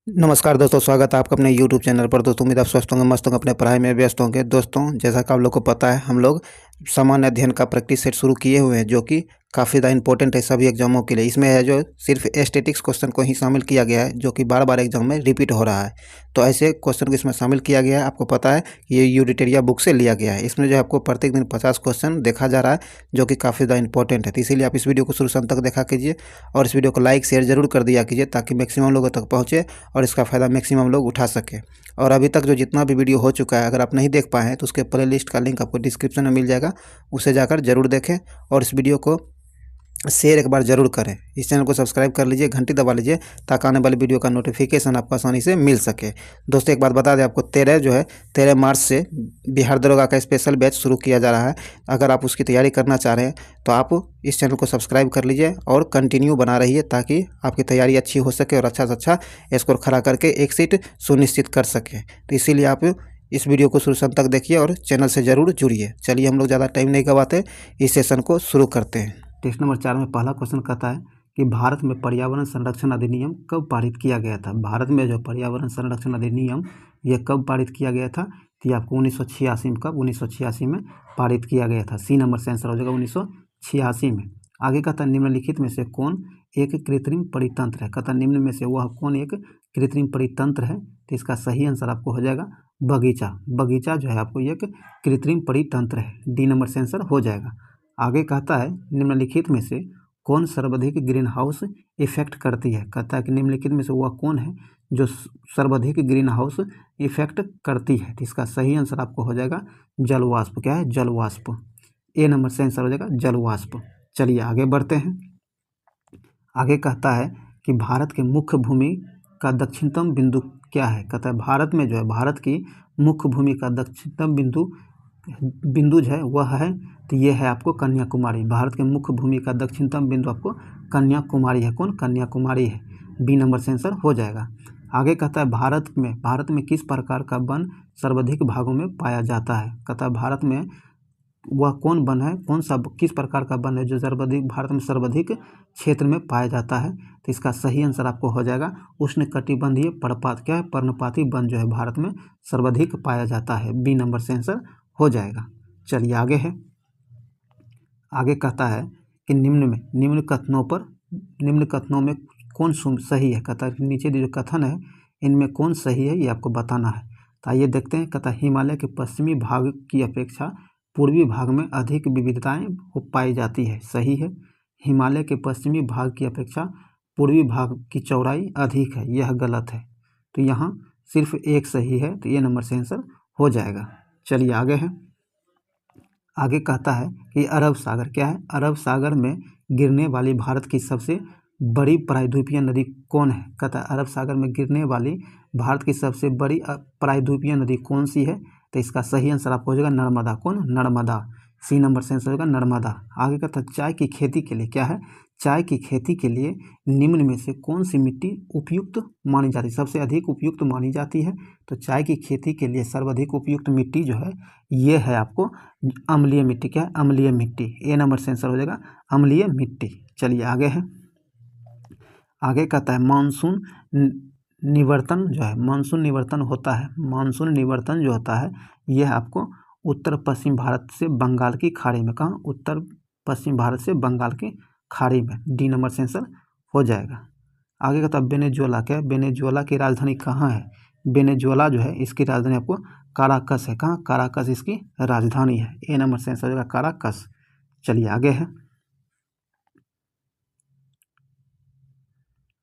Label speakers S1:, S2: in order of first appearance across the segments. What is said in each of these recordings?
S1: नमस्कार दोस्तों, स्वागत है आपका अपने यूट्यूब चैनल पर। दोस्तों उम्मीद आप स्वस्थ होंगे, मस्त होंगे, अपने पढ़ाई में व्यस्त होंगे। दोस्तों जैसा कि आप लोग को पता है, हम लोग सामान्य अध्ययन का प्रैक्टिस सेट शुरू किए हुए हैं, जो कि काफ़ी ज़्यादा इंपॉर्टेंट है सभी एग्जामों के लिए। इसमें है जो सिर्फ एस्थेटिक्स क्वेश्चन को ही शामिल किया गया है, जो कि बार बार एग्जाम में रिपीट हो रहा है। तो ऐसे क्वेश्चन को इसमें शामिल किया गया है। आपको पता है ये यूडिटेरिया बुक से लिया गया है। इसमें जो है आपको प्रत्येक दिन 50 क्वेश्चन देखा जा रहा है, जो कि काफ़ी ज़्यादा इंपॉर्टेंट है। तो इसीलिए आप इस वीडियो को शुरू से अंत तक देखा कीजिए और इस वीडियो को लाइक शेयर जरूर कर दिया कीजिए, ताकि मैक्सिमम लोगों तक पहुँचे और इसका फ़ायदा मैक्सिमम लोग उठा सकें। और अभी तक जो जितना भी वीडियो हो चुका है, अगर आप नहीं देख पाए हैं तो उसके प्लेलिस्ट का लिंक आपको डिस्क्रिप्शन में मिल जाएगा, उसे जाकर जरूर देखें। और इस वीडियो को शेयर एक बार जरूर करें। इस चैनल को सब्सक्राइब कर लीजिए, घंटी दबा लीजिए, ताकि आने वाली वीडियो का नोटिफिकेशन आपको आसानी से मिल सके। दोस्तों एक बात बता दें आपको, 13 मार्च से बिहार दरोगा का स्पेशल बैच शुरू किया जा रहा है। अगर आप उसकी तैयारी करना चाह रहे हैं तो आप इस चैनल को सब्सक्राइब कर लीजिए और कंटिन्यू बना रहिए, ताकि आपकी तैयारी अच्छी हो सके और अच्छा से अच्छा स्कोर खड़ा करके एक सीट सुनिश्चित कर सकें। तो इसीलिए आप इस वीडियो को शुरू से अंत तक देखिए और चैनल से ज़रूर जुड़िए। चलिए हम लोग ज़्यादा टाइम नहीं गवाते, इस सेशन को शुरू करते हैं। टेस्ट नंबर 4 में पहला क्वेश्चन कहता है कि भारत में पर्यावरण संरक्षण अधिनियम कब पारित किया गया था। भारत में जो पर्यावरण संरक्षण अधिनियम यह कब पारित किया गया था, तो ये आपको 1986 में, कब 1986 में पारित किया गया था। सी नंबर से आंसर हो जाएगा 1986 में। आगे कहता है निम्नलिखित में से कौन एक कृत्रिम परितंत्र है। कहता निम्न में से वह कौन एक कृत्रिम परितंत्र है, तो इसका सही आंसर आपको हो जाएगा बगीचा। बगीचा जो है आपको एक कृत्रिम परितंत्र है, डी नंबर से आंसर हो जाएगा। आगे कहता है निम्नलिखित में से कौन सर्वाधिक ग्रीन हाउस इफेक्ट करती है। कहता है कि निम्नलिखित में से वह कौन है जो सर्वाधिक ग्रीन हाउस इफेक्ट करती है, तो इसका सही आंसर आपको हो जाएगा जलवाष्प। क्या है? जलवाष्प। ए नंबर से आंसर हो जाएगा जलवाष्प। चलिए आगे बढ़ते हैं। आगे कहता है कि भारत के मुख्य भूमि का दक्षिणतम बिंदु क्या है। कहता है भारत में जो है, भारत की मुख्य भूमि का दक्षिणतम बिंदु जो है वह है, तो ये है आपको कन्याकुमारी। भारत के मुख्य भूमि का दक्षिणतम बिंदु आपको कन्याकुमारी है। कौन? कन्याकुमारी है। बी नंबर से आंसर हो जाएगा। आगे कहता है भारत में किस प्रकार का वन सर्वाधिक भागों में पाया जाता है। कहता है भारत में वह कौन वन है, कौन सा किस प्रकार का वन है जो सर्वाधिक भारत में सर्वाधिक क्षेत्र में पाया जाता है, तो इसका सही आंसर आपको हो जाएगा उष्णकटिबंधीय पर्णपाती वन जो है भारत में सर्वाधिक पाया जाता है। बी नंबर से आंसर हो जाएगा। चलिए आगे है। आगे कहता है कि निम्न कथनों में कौन सही है। कहता है कि नीचे जो कथन है इनमें कौन सही है, ये आपको बताना है। तो आइए देखते हैं। कहता है हिमालय के पश्चिमी भाग की अपेक्षा पूर्वी भाग में अधिक विविधताएं पाई जाती है। सही है। हिमालय के पश्चिमी भाग की अपेक्षा पूर्वी भाग की चौड़ाई अधिक है, यह गलत है। तो यहाँ सिर्फ एक सही है, तो ये नंबर से आंसर हो जाएगा। चलिए आगे है। आगे कहता है कि अरब सागर क्या है। अरब सागर में गिरने वाली भारत की सबसे बड़ी प्रायद्वीपीय नदी कौन है। कहता है अरब सागर में गिरने वाली भारत की सबसे बड़ी प्रायद्वीपीय नदी कौन सी है, तो इसका सही आंसर आपको हो जाएगा नर्मदा। कौन? नर्मदा। सी नंबर से आंसर होगा नर्मदा। आगे कहता है चाय की खेती के लिए क्या है। चाय की खेती के लिए निम्न में से कौन सी मिट्टी उपयुक्त मानी जाती है, सबसे अधिक उपयुक्त मानी जाती है। तो चाय की खेती के लिए सर्वाधिक उपयुक्त मिट्टी जो है ये है आपको अम्लीय मिट्टी। क्या है? अम्लीय मिट्टी। ए नंबर से आंसर हो जाएगा अम्लीय मिट्टी। चलिए आगे है। आगे कहता है मानसून निवर्तन जो है, मानसून निवर्तन होता है, मानसून निवर्तन जो होता है यह आपको उत्तर पश्चिम भारत से बंगाल की खाड़ी में, कहाँ? उत्तर पश्चिम भारत से बंगाल की खाड़ी में। डी नंबर से आंसर हो जाएगा। आगे कहता है वेनेजुएला क्या है। वेनेजुएला की राजधानी कहाँ है। वेनेजुएला जो है इसकी राजधानी आपको काराकस है। कहाँ? काराकस इसकी राजधानी है। ए नंबर से आंसर हो जाएगा काराकस। चलिए आगे है।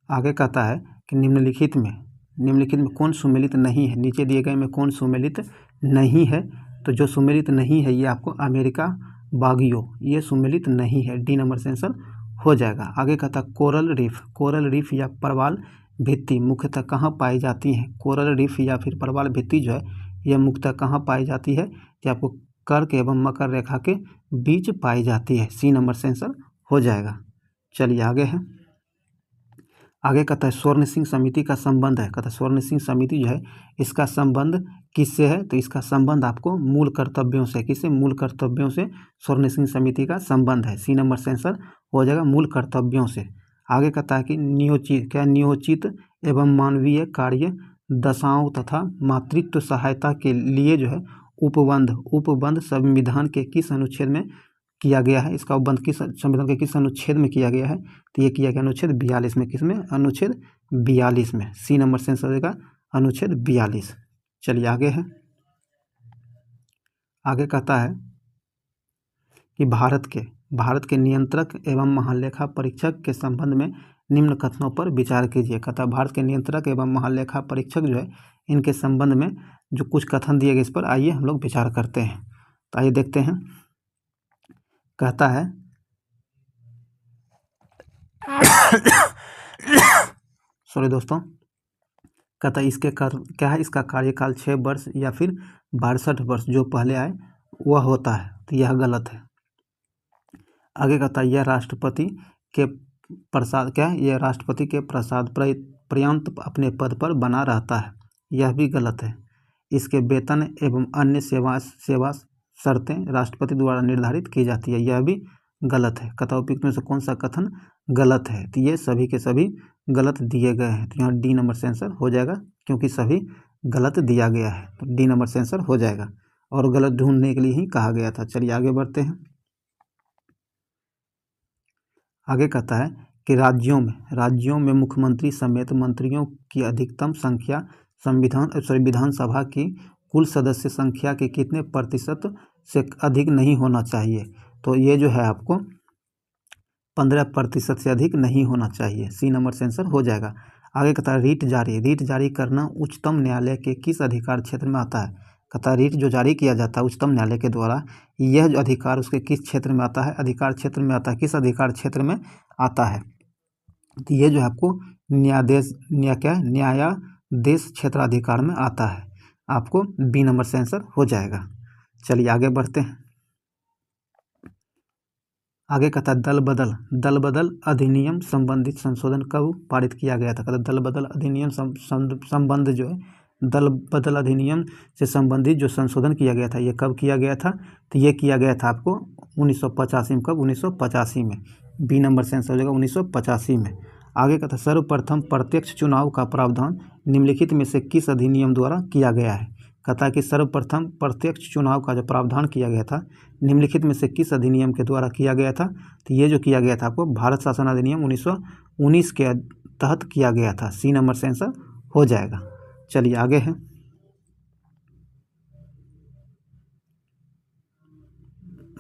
S1: आगे कहता है कि निम्नलिखित में कौन सुमेलित नहीं है। नीचे दिए गए में कौन सुमेलित नहीं है, तो जो सुमेलित नहीं है ये आपको अमेरिका बागियो, ये सुमेलित नहीं है। डी नंबर से आंसर हो जाएगा। आगे कहता है कोरल रीफ या प्रवाल भित्ति मुख्यतः कहाँ पाई जाती हैं। कोरल रीफ या फिर प्रवाल भित्ति जो है यह मुख्यतः कहाँ पाई जाती है, ये आपको कर्क एवं मकर रेखा के बीच पाई जाती है। सी नंबर से आंसर हो जाएगा। चलिए आगे है। आगे कहता है स्वर्ण सिंह समिति का संबंध है। कहता है स्वर्ण सिंह समिति जो है इसका संबंध किससे है, तो इसका संबंध आपको मूल कर्तव्यों से। किससे? मूल कर्तव्यों से स्वर्ण सिंह समिति का संबंध है। सी नंबर से आंसर हो जाएगा मूल कर्तव्यों से। आगे कहता है कि नियोजित एवं मानवीय कार्य दशाओं तथा मातृत्व सहायता के लिए जो है उपबंध संविधान के किस अनुच्छेद में किया गया है? इसका उपबंध किस संविधान के किस अनुच्छेद में किया गया है? तो ये किया गया अनुच्छेद 42 में। किसमें? अनुच्छेद 42 में। सी नंबर से आंसर होगा अनुच्छेद 42। चलिए आगे है, आगे कहता है कि भारत के नियंत्रक एवं महालेखा परीक्षक के संबंध में निम्न कथनों पर विचार कीजिए। कहता है भारत के नियंत्रक एवं महालेखा परीक्षक जो है, इनके संबंध में जो कुछ कथन दिए गए, इस पर आइए हम लोग विचार करते हैं। तो आइए देखते हैं। कहता है सॉरी दोस्तों, कहता है इसके क्या है? इसका कार्यकाल 6 वर्ष या फिर 62 वर्ष जो पहले आए वह होता है। तो यह गलत है। आगे कहता है यह राष्ट्रपति के प्रसाद क्या है? यह राष्ट्रपति के प्रसाद पर्यंत अपने पद पर बना रहता है। यह भी गलत है। इसके वेतन एवं अन्य सेवा शर्तें राष्ट्रपति द्वारा निर्धारित की जाती है। यह भी गलत है। कहता उपयुक्त में से कौन सा कथन गलत है? तो ये सभी के सभी गलत दिए गए हैं। तो यहाँ डी नंबर से आंसर हो जाएगा, क्योंकि सभी गलत दिया गया है। तो डी नंबर से आंसर हो जाएगा, और गलत ढूंढने के लिए ही कहा गया था। चलिए आगे बढ़ते हैं। आगे कहता है कि राज्यों में मुख्यमंत्री समेत मंत्रियों की अधिकतम संख्या विधानसभा की कुल सदस्य संख्या के कितने प्रतिशत से अधिक नहीं होना चाहिए? तो ये जो है आपको 15% से अधिक नहीं होना चाहिए। सी नंबर से आंसर हो जाएगा। आगे कहता है रीट जारी करना उच्चतम न्यायालय के किस अधिकार क्षेत्र में आता है? कहता है रीट जो जारी किया जाता है उच्चतम न्यायालय के द्वारा, यह जो अधिकार उसके किस क्षेत्र में आता है? अधिकार क्षेत्र में आता है। किस अधिकार क्षेत्र में आता है? तो ये जो है आपको न्यायाधीश क्षेत्राधिकार में आता है। आपको बी नंबर से आंसर हो जाएगा। चलिए आगे बढ़ते हैं। आगे कहता है दल बदल अधिनियम संबंधित संशोधन कब पारित किया गया था? कहता है दल बदल अधिनियम संबंध जो है, दल बदल अधिनियम से संबंधित जो संशोधन किया गया था, ये कब किया गया था? तो ये किया गया था आपको 1985 में। कब? 1985 में। बी नंबर से आंसर हो जाएगा 1985 में। आगे कहता है सर्वप्रथम प्रत्यक्ष चुनाव का प्रावधान निम्नलिखित में से किस अधिनियम द्वारा किया गया है? कहता है कि सर्वप्रथम प्रत्यक्ष चुनाव का जो प्रावधान किया गया था निम्नलिखित में से किस अधिनियम के द्वारा किया गया था? तो ये जो किया गया था आपको भारत शासन अधिनियम 1919 के तहत किया गया था। सी नंबर से आंसर हो जाएगा। चलिए आगे है।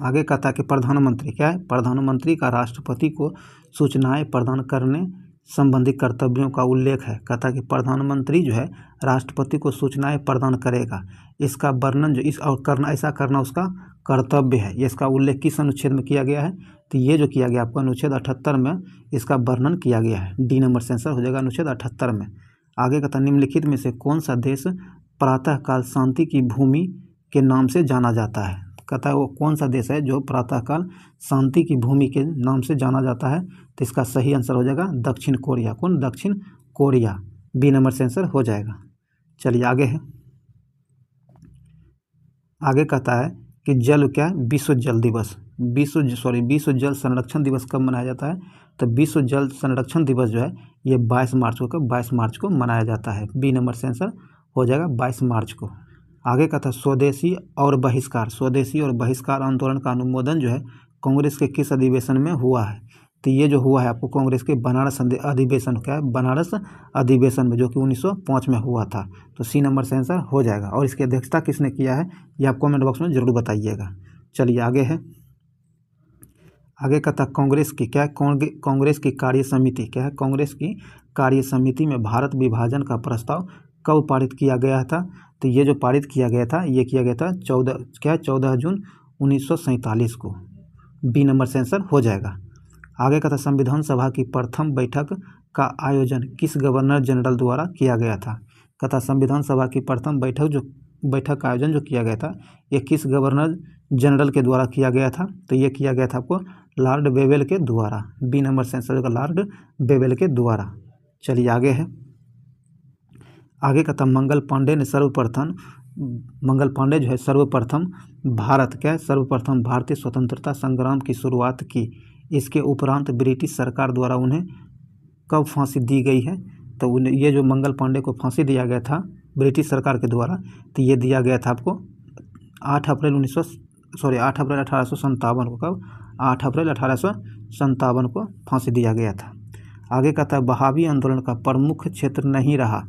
S1: आगे कहता है कि प्रधानमंत्री क्या है? प्रधानमंत्री का राष्ट्रपति को सूचनाएं प्रदान करने संबंधी कर्तव्यों का उल्लेख है। कहता है कि प्रधानमंत्री जो है राष्ट्रपति को सूचनाएं प्रदान करेगा, इसका वर्णन जो इस और करना ऐसा करना उसका कर्तव्य है। ये इसका उल्लेख किस अनुच्छेद में किया गया है? तो ये जो किया गया आपको अनुच्छेद 78 में इसका वर्णन किया गया है। डी नंबर से आंसर हो जाएगा अनुच्छेद 78 में। आगे कहता है निम्नलिखित में से कौन सा देश प्रातःकाल शांति की भूमि के नाम से जाना जाता है? कहता है वो कौन सा देश है जो प्रातःकाल शांति की भूमि के नाम से जाना जाता है? तो इसका सही आंसर हो जाएगा दक्षिण कोरिया। कौन? दक्षिण कोरिया। बी नंबर से आंसर हो जाएगा। चलिए आगे है। आगे कहता है कि जल क्या है? विश्व जल दिवस विश्व जल संरक्षण दिवस कब मनाया जाता है? तो विश्व जल संरक्षण दिवस जो है ये 22 मार्च को, कब? 22 मार्च को मनाया जाता है। बी नंबर से आंसर हो जाएगा 22 मार्च को। आगे कहता है स्वदेशी और बहिष्कार आंदोलन का अनुमोदन जो है कांग्रेस के किस अधिवेशन में हुआ है? तो ये जो हुआ है आपको कांग्रेस के बनारस अधिवेशन, क्या है? बनारस अधिवेशन में, जो कि 1905 में हुआ था। तो सी नंबर से आंसर हो जाएगा। और इसकी अध्यक्षता किसने किया है ये आप कमेंट बॉक्स में जरूर बताइएगा। चलिए आगे है। आगे कहता कांग्रेस की क्या है? कांग्रेस की कार्य समिति क्या है? कांग्रेस की कार्य समिति में भारत विभाजन का प्रस्ताव कब पारित किया गया था? तो ये जो पारित किया गया था ये किया गया था 14 जून 1947 को। बी नंबर से आंसर हो जाएगा। आगे कहता संविधान सभा की प्रथम बैठक का आयोजन किस गवर्नर जनरल द्वारा किया गया था? कहता संविधान सभा की प्रथम बैठक का आयोजन जो किया गया था ये किस गवर्नर जनरल के द्वारा किया गया था? तो ये किया गया था आपको लॉर्ड वेवेल के द्वारा। बी नंबर से आंसर होगा लॉर्ड वेवेल के द्वारा। चलिए आगे है। आगे कहता मंगल पांडे जो है सर्वप्रथम भारतीय स्वतंत्रता संग्राम की शुरुआत की। इसके उपरांत ब्रिटिश सरकार द्वारा उन्हें कब फांसी दी गई है? तो ये जो मंगल पांडे को फांसी दिया गया था ब्रिटिश सरकार के द्वारा, तो ये दिया गया था आपको 8 अप्रैल 1857 को। कब? 8 अप्रैल 1857 को फांसी दिया गया था। आगे कहता है बहावी आंदोलन का प्रमुख क्षेत्र नहीं रहा।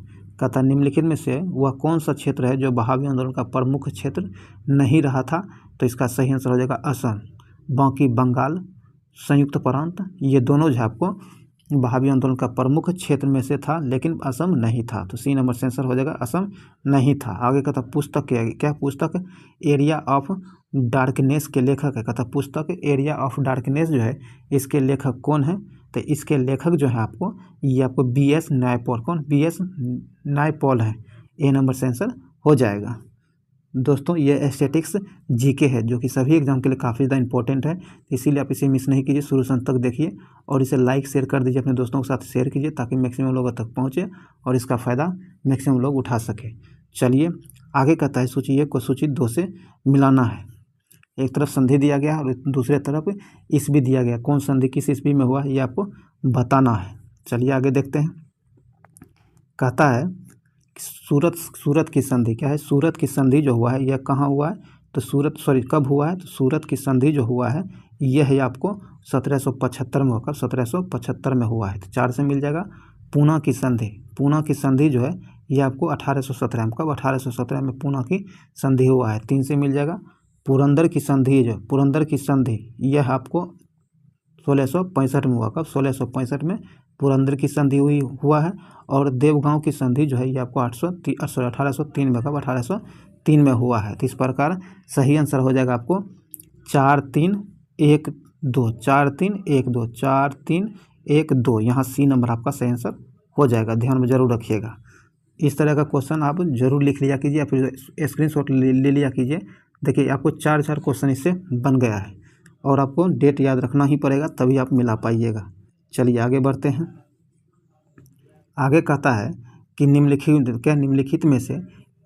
S1: कहता है निम्नलिखित में से वह कौन सा क्षेत्र है जो बहावी आंदोलन का प्रमुख क्षेत्र नहीं रहा था? तो इसका सही आंसर हो जाएगा असम। बाकी बंगाल, संयुक्त प्रांत, ये दोनों जो आपको बहावी आंदोलन का प्रमुख क्षेत्र में से था, लेकिन असम नहीं था। तो सी नंबर से आंसर हो जाएगा असम नहीं था। आगे कहता पुस्तक क्या पुस्तक एरिया ऑफ डार्कनेस के लेखक है। कहता पुस्तक एरिया ऑफ डार्कनेस जो है इसके लेखक कौन है? तो इसके लेखक जो है आपको ये आपको BS नायपॉल। कौन? BS नायपॉल है। ए नंबर से आंसर हो जाएगा। दोस्तों ये एस्थेटिक्स जीके है जो कि सभी एग्जाम के लिए काफ़ी ज़्यादा इंपॉर्टेंट है, इसीलिए आप इसे मिस नहीं कीजिए, शुरू से अंत तक देखिए और इसे लाइक शेयर कर दीजिए, अपने दोस्तों के साथ शेयर कीजिए ताकि मैक्सिमम लोगों तक पहुँचे और इसका फ़ायदा मैक्सिमम लोग उठा सके। चलिए आगे कहता है सूची 1 को सूची 2 से मिलाना है। एक तरफ संधि दिया गया और दूसरे तरफ ईस्वी दिया गया। कौन संधि किस ईस्वी में हुआ ये आपको बताना है। चलिए आगे देखते हैं। कहता है सूरत की संधि क्या है? सूरत की संधि जो हुआ है यह कहाँ हुआ है? तो कब हुआ है? तो सूरत की संधि जो हुआ है यह है आपको 1775 में होकर 1775 में हुआ है। तो 4 से मिल जाएगा। पूना की संधि जो है ये आपको 1817 में। कब? 1817 में पूना की संधि हुआ है। 3 से मिल जाएगा। पुरंदर की संधि यह आपको 1665 में हुआ। कब? 1665 में पुरंदर की संधि हुआ है। और देवगांव की संधि जो है ये आपको 1803 में। कब? 1803 में हुआ है। तो इस प्रकार सही आंसर हो जाएगा आपको 4312 4312 4312। यहाँ सी नंबर आपका सही आंसर हो जाएगा। ध्यान में जरूर रखिएगा। इस तरह का क्वेश्चन आप जरूर लिख लिया कीजिए या फिर स्क्रीनशॉट ले लिया कीजिए। देखिए आपको 4 क्वेश्चन इससे बन गया है और आपको डेट याद रखना ही पड़ेगा तभी आप मिला पाइएगा। चलिए आगे बढ़ते हैं। आगे कहता है कि निम्नलिखित में से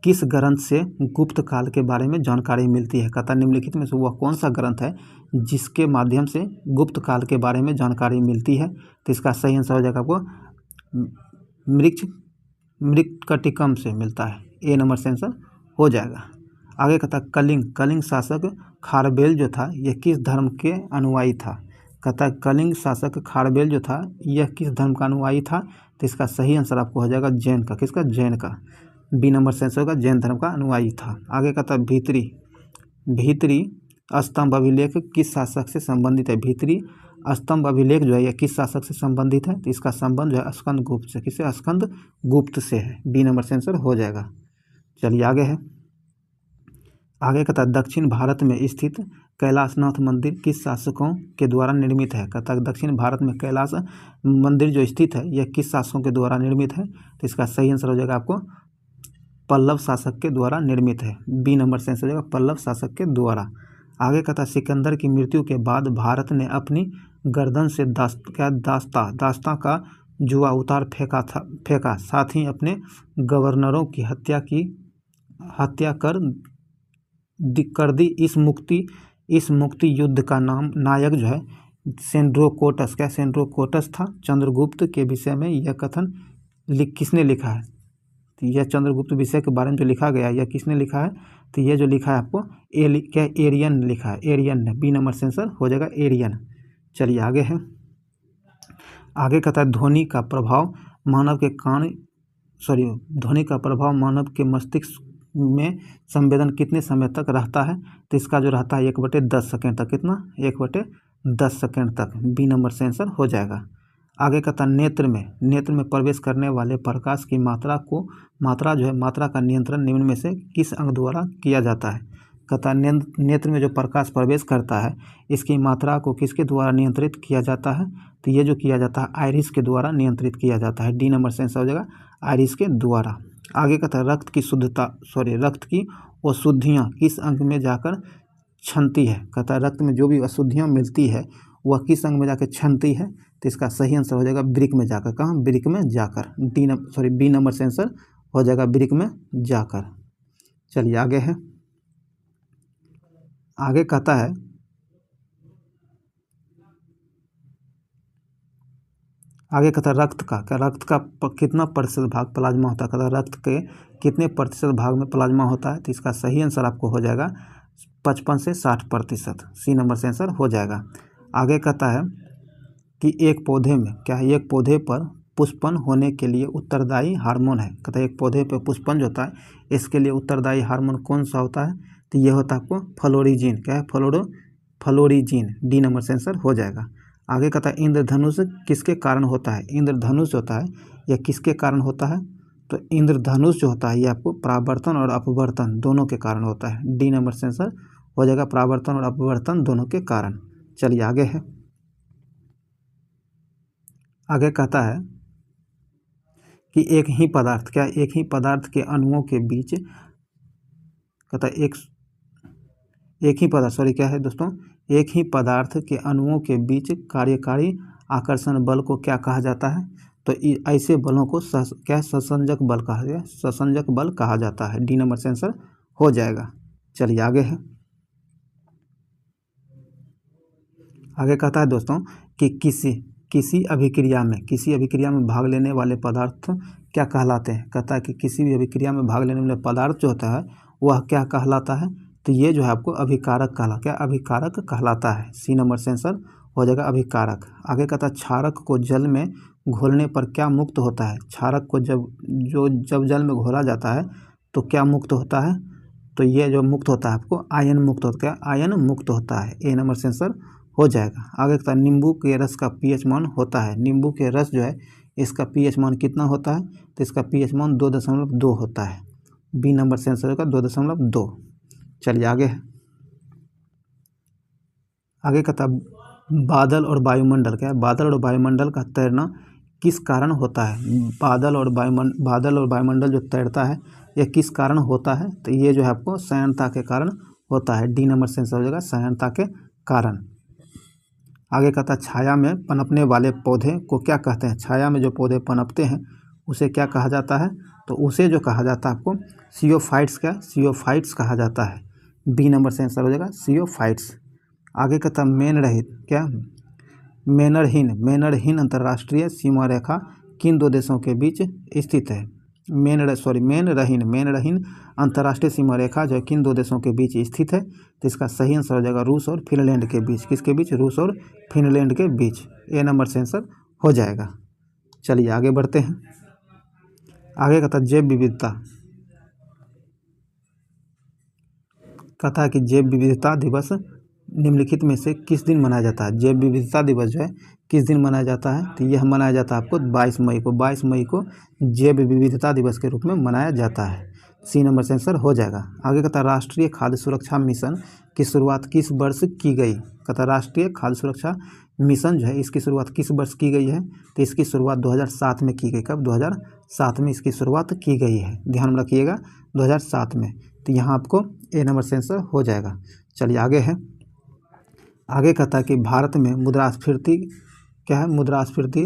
S1: किस ग्रंथ से गुप्त काल के बारे में जानकारी मिलती है? कहता है निम्नलिखित में से वह कौन सा ग्रंथ है जिसके माध्यम से गुप्त काल के बारे में जानकारी मिलती है? तो इसका सही आंसर हो जाएगा आपको मृच्छकटिकम से मिलता है। ए नंबर से आंसर हो जाएगा। आगे कहता है कलिंग शासक खारवेल जो था यह किस धर्म के अनुयायी था? कहता है कलिंग शासक खारवेल जो था यह किस धर्म का अनुयायी था? तो इसका सही आंसर आपको हो जाएगा जैन का। किसका? जैन का। बी नंबर से आंसर होगा जैन धर्म का अनुयायी था। आगे कहता है भीतरी स्तंभ अभिलेख किस शासक से संबंधित है? भीतरी स्तंभ अभिलेख जो है यह किस शासक से संबंधित है? तो इसका संबंध जो है स्कंद गुप्त से। किससे? स्कंद गुप्त से है। बी नंबर से आंसर हो जाएगा। चलिए आगे है। आगे कहता है दक्षिण भारत में स्थित कैलाशनाथ मंदिर किस शासकों के द्वारा निर्मित है? कहता है दक्षिण भारत में कैलाश मंदिर जो स्थित है यह किस शासकों के द्वारा निर्मित है? तो इसका सही आंसर हो जाएगा आपको पल्लव शासक के द्वारा निर्मित है। बी नंबर से आंसर हो जाएगा पल्लव शासक के द्वारा। आगे कहता है सिकंदर की मृत्यु के बाद भारत ने अपनी गर्दन से दास्ता का जुआ उतार फेंका साथ ही अपने गवर्नरों की हत्या कर दी। इस मुक्ति युद्ध का नायक जो है सेंड्रोकोटस था। चंद्रगुप्त के विषय में यह कथन किसने लिखा है? तो यह चंद्रगुप्त विषय के बारे में जो लिखा गया यह किसने लिखा है? तो यह जो लिखा है आपको एरियन लिखा है। एरियन ने। बी नंबर से आंसर हो जाएगा एरियन। चलिए आगे है। आगे कहता है ध्वनि का प्रभाव मानव के मस्तिष्क में संवेदन कितने समय तक रहता है? तो इसका जो रहता है 1/10 सेकेंड तक। कितना? 1/10 सेकेंड तक। बी नंबर से आंसर हो जाएगा। आगे कहता नेत्र में प्रवेश करने वाले प्रकाश की मात्रा का नियंत्रण निम्न में से किस अंग द्वारा किया जाता है? कहता नेत्र में जो प्रकाश प्रवेश करता है इसकी मात्रा को किसके द्वारा नियंत्रित किया जाता है? तो ये जो किया जाता है आइरिस के द्वारा नियंत्रित किया जाता है। डी नंबर से आंसर हो जाएगा आइरिस के द्वारा। आगे कहता है रक्त की अशुद्धियाँ किस अंग में जाकर छनती है? कहता है रक्त में जो भी अशुद्धियाँ मिलती है वह किस अंग में जाकर छनती है? तो इसका सही आंसर हो जाएगा ब्रिक में जाकर। कहाँ? ब्रिक में जाकर। बी नंबर से आंसर हो जाएगा ब्रिक में जाकर। चलिए आगे है। आगे कहता है आगे कहता है रक्त का, क्या रक्त का कितना प्रतिशत भाग प्लाज्मा होता है, कहता है रक्त के कितने प्रतिशत भाग में प्लाज्मा होता है। तो इसका सही आंसर आपको हो जाएगा 55 से 60%। सी नंबर से आंसर हो जाएगा। आगे कहता है कि एक पौधे में, क्या है, एक पौधे पर पुष्पन होने के लिए उत्तरदायी हार्मोन है। कहता है एक पौधे पर पुष्पन जो होता है इसके लिए उत्तरदायी हार्मोन कौन सा होता है। तो ये होता है आपको फ्लोरिजीन, क्या है, फ्लोरिजीन। डी नंबर से आंसर हो जाएगा। आगे कहता है इंद्रधनुष किसके कारण होता है। इंद्रधनुष होता है यह किसके कारण होता है। तो इंद्रधनुष जो होता है ये आपको परावर्तन और अपवर्तन दोनों के कारण होता है। डी नंबर से आंसर हो जाएगा, परावर्तन और अपवर्तन दोनों के कारण। चलिए आगे है। आगे कहता है कि एक ही पदार्थ, क्या एक ही पदार्थ के अणुओं के बीच, कहता है एक ही पदार्थ, सॉरी क्या है दोस्तों, एक ही पदार्थ के अणुओं के बीच कार्यकारी आकर्षण बल को क्या कहा जाता है। तो ऐसे बलों को क्या ससंजक बल कहा गया, ससंजक बल कहा जाता है। डी नंबर से आंसर हो जाएगा। चलिए आगे है। आगे कहता है दोस्तों कि किसी अभिक्रिया में भाग लेने वाले पदार्थ क्या कहलाते हैं। कहता है कि किसी भी अभिक्रिया में भाग लेने वाले पदार्थ जो होता है वह क्या कहलाता है। तो ये जो है आपको अभिकारक अभिकारक कहलाता है। सी नंबर से आंसर हो जाएगा अभिकारक। आगे कहता है क्षारक को जल में घोलने पर क्या मुक्त होता है। क्षारक को जब जल में घोला जाता है तो क्या मुक्त होता है। तो ये जो मुक्त होता है आपको आयन मुक्त होता है, आयन मुक्त होता है। ए नंबर से आंसर हो जाएगा। आगे कहता है नींबू के रस का पीएच मान होता है। नींबू के रस जो है इसका पीएच मान कितना होता है। तो इसका पीएच मान 2.2 होता है। बी नंबर से आंसर होगा 2.2। चलिए आगे है। आगे कहता है बादल और वायुमंडल, क्या है, बादल और वायुमंडल का तैरना किस कारण होता है। बादल और वायुमंडल जो तैरता है यह किस कारण होता है। तो ये जो है आपको संयंत्रता के कारण होता है। डी नंबर से आंसर हो जाएगा संयंत्रता के कारण। आगे कहता है छाया में पनपने वाले पौधे को क्या कहते हैं। छाया में जो पौधे पनपते हैं उसे क्या कहा जाता है। तो उसे जो कहा जाता है आपको सियोफाइट्स कहा जाता है। बी नंबर से आंसर हो जाएगा सियोफाइट्स। आगे कहता है मेनरहीन अंतर्राष्ट्रीय सीमा रेखा किन दो देशों के बीच स्थित है। मेनरहीन अंतर्राष्ट्रीय सीमा रेखा जो किन दो देशों के बीच स्थित है। तो इसका सही आंसर हो जाएगा रूस और फिनलैंड के बीच। किसके बीच, रूस और फिनलैंड के बीच। ए नंबर से आंसर हो जाएगा। चलिए आगे बढ़ते हैं। आगे कहता है जैव विविधता, कहता है कि जैव विविधता दिवस निम्नलिखित में से किस दिन मनाया जाता है। जैव विविधता दिवस जो है किस दिन मनाया जाता है। तो यह मनाया जाता है आपको 22 मई को। 22 मई को जैव विविधता दिवस के रूप में मनाया जाता है। सी नंबर से आंसर हो जाएगा। आगे कहता है राष्ट्रीय खाद्य सुरक्षा मिशन की शुरुआत किस वर्ष की गई। कहता है राष्ट्रीय खाद्य सुरक्षा मिशन जो है इसकी शुरुआत किस वर्ष की गई है। तो इसकी शुरुआत 2007 में की गई। कब, 2007 में इसकी शुरुआत की गई है। ध्यान में रखिएगा 2007 में। तो यहाँ आपको ए नंबर से आंसर हो जाएगा। चलिए आगे है। आगे कहता है कि भारत में मुद्रास्फीति, क्या है, मुद्रास्फीति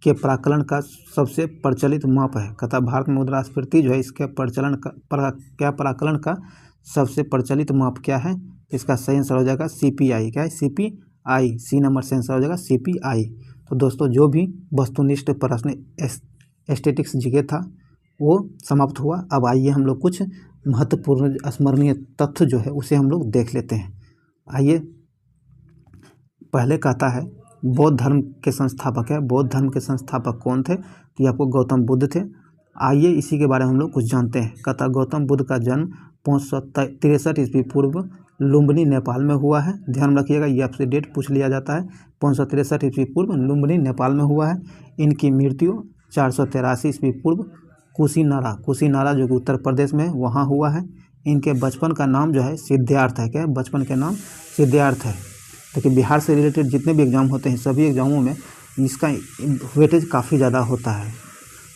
S1: के प्राकलन का सबसे प्रचलित माप है। कहता है भारत में मुद्रास्फीति जो है इसके प्राकलन का सबसे प्रचलित माप क्या है। इसका सही आंसर हो जाएगा CPI। क्या है, CPI। सी नंबर से आंसर हो जाएगा CPI। तो दोस्तों जो भी वस्तुनिष्ठ प्रश्न स्टैटिस्टिक्स जीके था वो समाप्त हुआ। अब आइए हम लोग कुछ महत्वपूर्ण स्मरणीय तथ्य जो है उसे हम लोग देख लेते हैं। आइए, पहले कहता है बौद्ध धर्म के संस्थापक है। बौद्ध धर्म के संस्थापक कौन थे। तो ये आपको गौतम बुद्ध थे। आइए इसी के बारे में हम लोग कुछ जानते हैं। कहता गौतम बुद्ध का जन्म 563 ईस्वी पूर्व लुम्बिनी नेपाल में हुआ है। ध्यान रखिएगा, ये आपसे डेट पूछ लिया जाता है। 563 ईस्वी पूर्व लुम्बिनी नेपाल में हुआ है। इनकी मृत्यु 483 ईस्वी पूर्व कुशीनारा जो कि उत्तर प्रदेश में है वहाँ हुआ है। इनके बचपन का नाम जो है सिद्धार्थ है। क्या है, बचपन के नाम सिद्धार्थ है। देखिए बिहार से रिलेटेड जितने भी एग्जाम होते हैं सभी एग्जामों में इसका वेटेज काफ़ी ज़्यादा होता है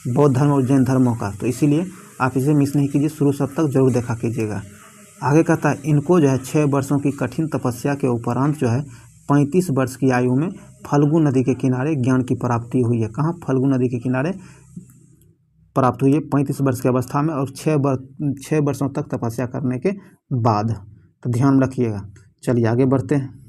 S1: बौद्ध धर्म और जैन धर्मों का। तो इसीलिए आप इसे मिस नहीं कीजिए, शुरू से अब तक जरूर देखा कीजिएगा। आगे कहता है इनको जो है 6 वर्षों की कठिन तपस्या के उपरांत जो है 35 वर्ष की आयु में फल्गु नदी के किनारे ज्ञान की प्राप्ति हुई है। कहाँ, फल्गु नदी के किनारे प्राप्त हुई है 35 वर्ष की अवस्था में और 6 वर्षों तक तपस्या करने के बाद। तो ध्यान रखिएगा। चलिए आगे बढ़ते हैं।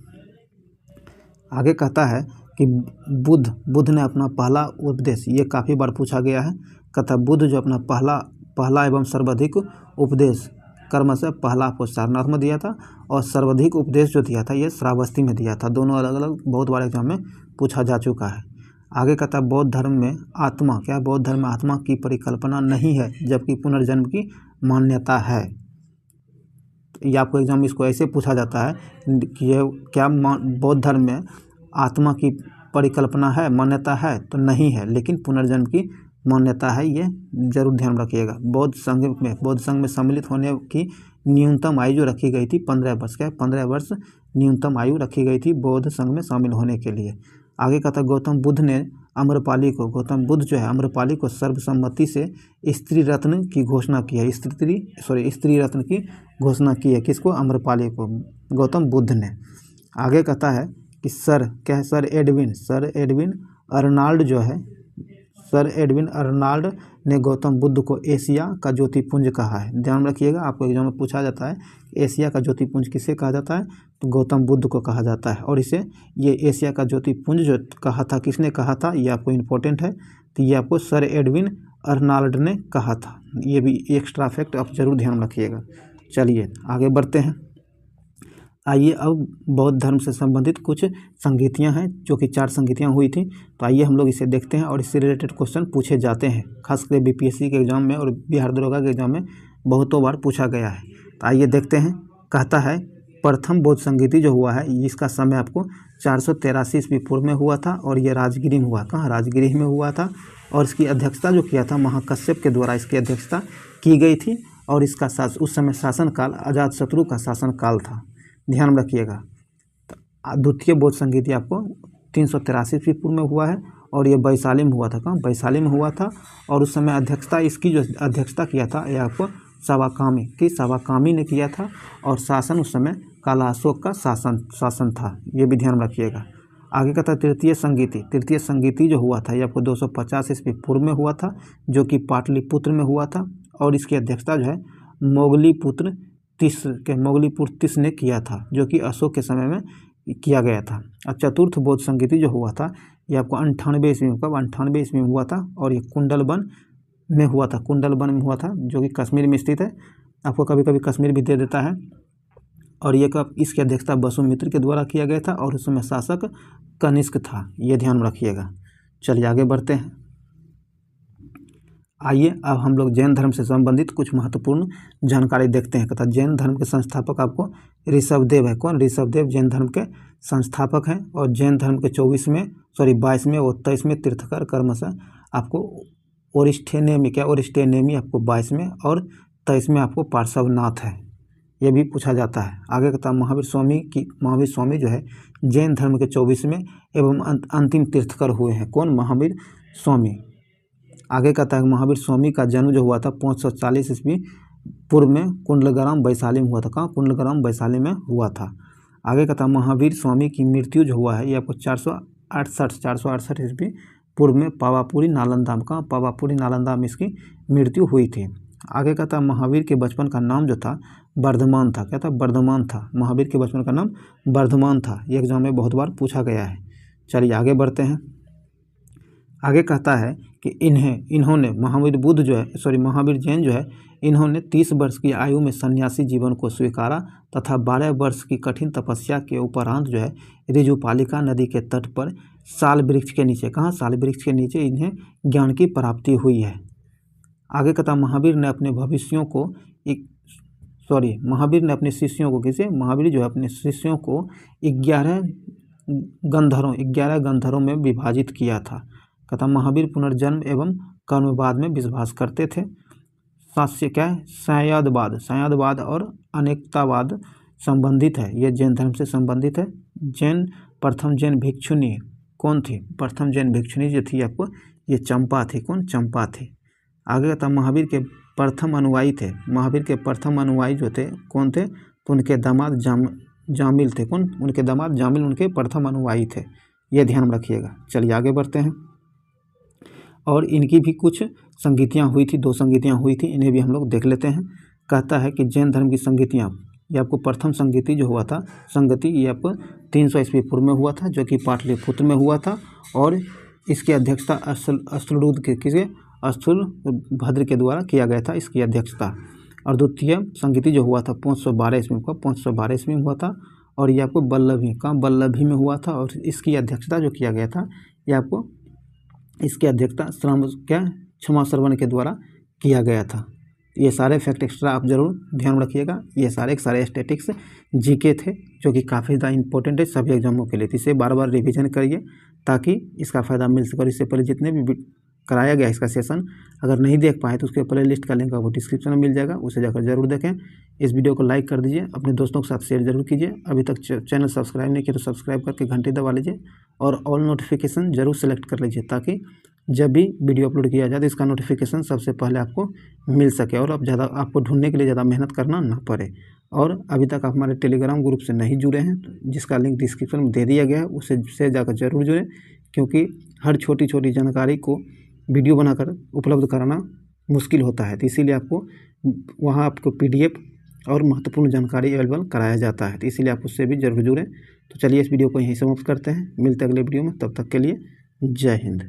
S1: आगे कहता है कि बुद्ध ने अपना पहला उपदेश, ये काफ़ी बार पूछा गया है, कहता बुद्ध जो अपना पहला एवं सर्वाधिक उपदेश कर्म से पहला आपको सारनाथ में दिया था, और सर्वाधिक उपदेश जो दिया था ये श्रावस्ती में दिया था। दोनों अलग अलग बहुत बार एग्जाम में पूछा जा चुका है। आगे कहता है बौद्ध धर्म में आत्मा, क्या बौद्ध धर्म में आत्मा की परिकल्पना नहीं है जबकि पुनर्जन्म की मान्यता है। ये आपको एग्जाम में इसको ऐसे पूछा जाता है कि ये क्या बौद्ध धर्म में आत्मा की परिकल्पना है, मान्यता है, तो नहीं है, लेकिन पुनर्जन्म की मान्यता है, ये जरूर ध्यान रखिएगा। बौद्ध संघ में सम्मिलित होने की न्यूनतम आयु जो रखी गई थी 15 वर्ष, क्या 15 वर्ष न्यूनतम आयु रखी गई थी बौद्ध संघ में शामिल होने के लिए। आगे कहता है गौतम बुद्ध जो है आम्रपाली को सर्वसम्मति से स्त्री रत्न की घोषणा की है। स्त्री रत्न की घोषणा की है किसको? आम्रपाली को, गौतम बुद्ध ने। आगे कहता है कि सर एडविन अर्नाल्ड ने गौतम बुद्ध को एशिया का ज्योतिपुंज कहा है। ध्यान रखिएगा, आपको एग्जाम में पूछा जाता है एशिया का ज्योतिपुंज किसे कहा जाता है, तो गौतम बुद्ध को कहा जाता है। और ये एशिया का ज्योतिपुंज जो कहा था, किसने कहा था, ये आपको इम्पोर्टेंट है, तो ये आपको सर एडविन अर्नाल्ड ने कहा था। ये भी एक्स्ट्रा फैक्ट आप जरूर ध्यान रखिएगा। चलिए आगे बढ़ते हैं। आइए अब बौद्ध धर्म से संबंधित कुछ संगीतियाँ हैं, जो कि 4 संगीतियाँ हुई थी, तो आइए हम लोग इसे देखते हैं और इससे रिलेटेड क्वेश्चन पूछे जाते हैं। खासकर बीपीएससी के एग्जाम में और बिहार दरोगा के एग्जाम में बहुतों बार पूछा गया है। तो आइए देखते हैं। कहता है प्रथम बौद्ध संगीति जो हुआ है इसका समय आपको 483 ईस्वी पूर्व में हुआ था, और ये राजगिरी में हुआ। कहाँ? राजगिरी में हुआ था। और इसकी अध्यक्षता जो किया था महाकश्यप के द्वारा इसकी अध्यक्षता की गई थी, और इसका उस समय शासनकाल अजातशत्रु का शासनकाल था। ध्यान रखिएगा। द्वितीय बौद्ध संगीति आपको 383 ईस्वी पूर्व में हुआ है, और ये वैशाली में हुआ था। कहाँ? वैशाली में हुआ था। और उस समय इसकी जो अध्यक्षता किया था ये आपको सवाकामी ने किया था, और शासन उस समय कालाअशोक का शासन था। ये भी ध्यान रखिएगा। आगे का था तृतीय संगीति जो हुआ था ये आपको 250 ईस्वी पूर्व में हुआ था, जो कि पाटलिपुत्र में हुआ था, और इसकी अध्यक्षता जो है मोगलीपुत्र तिस ने किया था, जो कि अशोक के समय में किया गया था। और चतुर्थ बौद्ध संगीति जो हुआ था ये आपको 98 ईस्वी में, कब? 98 ईस्वी में हुआ था, और ये कुंडलबन में हुआ था, जो कि कश्मीर में स्थित है। आपको कभी कभी कश्मीर भी दे देता है। और ये कब? इसकी अध्यक्षता वसुमित्र के द्वारा किया गया था, और उस समय शासक कनिष्क था। ये ध्यान रखिएगा। चलिए आगे बढ़ते हैं। आइए अब हम लोग जैन धर्म से संबंधित कुछ महत्वपूर्ण जानकारी देखते हैं। कहता जैन धर्म के संस्थापक आपको ऋषभदेव है। कौन? ऋषभदेव जैन धर्म के संस्थापक हैं। और जैन धर्म के 22वें और 23वें तीर्थकर कर्म से आपको ओरिस्टेनेमी आपको 22वें और 23वें आपको पार्श्वनाथ है। ये भी पूछा जाता है। आगे कहता महावीर स्वामी जो है जैन धर्म के 24वें एवं अंतिम तीर्थकर हुए हैं। कौन? महावीर स्वामी। आगे कहता है महावीर स्वामी का जन्म जो हुआ था 540 ईस्वी पूर्व में कुंडलग्राम वैशाली में हुआ था। कहाँ? कुंडलग्राम वैशाली में हुआ था। आगे कहता है महावीर स्वामी की मृत्यु जो हुआ है ये आपको 468 ईस्वी पूर्व में पावापुरी नालंदा में, कहाँ? पावापुरी नालंदा में इसकी मृत्यु हुई थी। आगे कहता है महावीर के बचपन का नाम जो था वर्धमान था। क्या था? वर्धमान था। महावीर के बचपन का नाम वर्धमान था। ये एग्जाम में बहुत बार पूछा गया है। चलिए आगे बढ़ते हैं। आगे कहता है कि इन्होंने महावीर जैन जो है इन्होंने 30 वर्ष की आयु में सन्यासी जीवन को स्वीकारा तथा 12 वर्ष की कठिन तपस्या के उपरांत जो है ऋजुपालिका नदी के तट पर साल वृक्ष के नीचे, कहाँ? साल वृक्ष के नीचे इन्हें ज्ञान की प्राप्ति हुई है। आगे कहता महावीर ने अपने शिष्यों को 11 गंधरों में विभाजित किया था। कहता महावीर पुनर्जन्म एवं कर्मवाद में विश्वास करते थे। संयादवाद और अनेकतावाद संबंधित है। ये जैन धर्म से संबंधित है। प्रथम जैन भिक्षुणी कौन थी? प्रथम जैन भिक्षुणी जो थी आपको ये चंपा थी। कौन? चंपा थी। आगे कहता महावीर के प्रथम अनुयायी थे। महावीर के प्रथम अनुयायी जो थे कौन थे? तो उनके दामाद जामिल थे। कौन? उनके दामाद जामिल उनके प्रथम अनुयायी थे। ये ध्यान रखिएगा। चलिए आगे बढ़ते हैं। और इनकी भी कुछ संगीतियाँ हुई थी, 2 संगीतियाँ हुई थी, इन्हें भी हम लोग देख लेते हैं। कहता है कि जैन धर्म की संगीतियाँ ये आपको प्रथम संगीति जो हुआ था संगति, ये आपको 300 ईस्वी पूर्व में हुआ था, जो कि पाटलिपुत्र में हुआ था। और इसकी अध्यक्षता स्थूलभद्र के द्वारा किया गया था, इसकी अध्यक्षता। और द्वितीय संगीति जो हुआ था 512 ईस्वी को, 512 ईस्वी में हुआ था। और ये आपको बल्लभी में हुआ था। और इसकी अध्यक्षता जो किया गया था, ये आपको इसकी अध्यक्षता क्षमा श्रवण के द्वारा किया गया था। ये सारे फैक्ट एक्स्ट्रा आप जरूर ध्यान में रखिएगा। ये सारे स्टैटिक्स जीके थे, जो कि काफ़ी ज़्यादा इंपॉर्टेंट है सभी एग्जामों के लिए। तो इसे बार बार रिवीजन करिए ताकि इसका फ़ायदा मिल सके। और इससे पहले जितने भी कराया गया इसका सेशन, अगर नहीं देख पाए तो उसके प्ले लिस्ट का लिंक आपको डिस्क्रिप्शन में मिल जाएगा, उसे जाकर जरूर देखें। इस वीडियो को लाइक कर दीजिए, अपने दोस्तों के साथ शेयर जरूर कीजिए। अभी तक चैनल सब्सक्राइब नहीं किया तो सब्सक्राइब करके घंटी दबा लीजिए और ऑल नोटिफिकेशन जरूर सेलेक्ट कर लीजिए, ताकि जब भी वीडियो अपलोड किया जाए तो इसका नोटिफिकेशन सबसे पहले आपको मिल सके और अब ज़्यादा आपको ढूंढने के लिए ज़्यादा मेहनत करना ना पड़े। और अभी तक आप हमारे टेलीग्राम ग्रुप से नहीं जुड़े हैं, जिसका लिंक डिस्क्रिप्शन में दे दिया गया है, उससे जाकर जरूर जुड़ें, क्योंकि हर छोटी छोटी जानकारी को वीडियो बनाकर उपलब्ध कराना मुश्किल होता है। तो इसीलिए आपको वहाँ आपको PDF और महत्वपूर्ण जानकारी अवेलेबल कराया जाता है। तो इसीलिए आप उससे भी जरूर जुड़ें। तो चलिए इस वीडियो को यहीं समाप्त करते हैं, मिलते हैं अगले वीडियो में। तब तक के लिए जय हिंद।